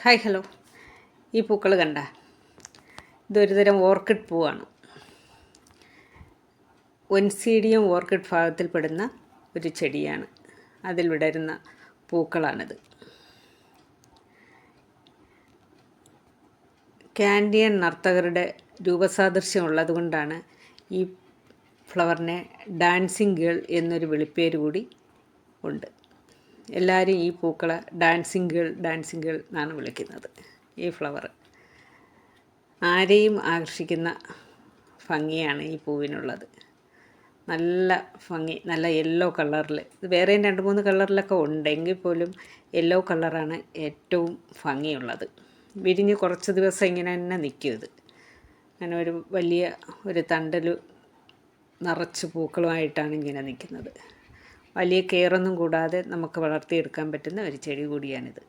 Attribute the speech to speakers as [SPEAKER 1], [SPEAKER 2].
[SPEAKER 1] Hi hello. ഈ പൂക്കൾ കണ്ട, ഇതൊരു തരം ഓർക്കിഡ് പൂവാണ്. ഒൻസീഡിയം ഓർക്കിഡ് ഭാഗത്തിൽപ്പെടുന്ന ഒരു ചെടിയാണ്. അതിൽ വിടരുന്ന പൂക്കളാണിത്. കാൻഡിയൻ നർത്തകരുടെ രൂപസാദൃശ്യം ഉള്ളതുകൊണ്ടാണ് ഈ ഫ്ലവറിനെ ഡാൻസിങ് ഗേൾ എന്നൊരു വിളിപ്പേര് കൂടി ഉണ്ട്. എല്ലാവരും ഈ പൂക്കളെ ഡാൻസിങ് ഗേൾ എന്നാണ് വിളിക്കുന്നത്. ഈ ഫ്ലവർ ആരെയും ആകർഷിക്കുന്ന ഭംഗിയാണ് ഈ പൂവിനുള്ളത്. നല്ല ഭംഗി, നല്ല യെല്ലോ കളറിൽ. ഇത് വേറെയും 2-3 കളറിലൊക്കെ ഉണ്ടെങ്കിൽ പോലും യെല്ലോ കളറാണ് ഏറ്റവും ഭംഗിയുള്ളത്. വിരിഞ്ഞ് കുറച്ച് ദിവസം ഇങ്ങനെ തന്നെ നിൽക്കും. ഇത് അങ്ങനെ ഒരു വലിയ ഒരു തണ്ടൽ നിറച്ച് പൂക്കളുമായിട്ടാണ് ഇങ്ങനെ നിൽക്കുന്നത്. വലിയ കെയറൊന്നും കൂടാതെ നമുക്ക് വളർത്തിയെടുക്കാൻ പറ്റുന്ന ഒരു ചെടി കൂടിയാണിത്.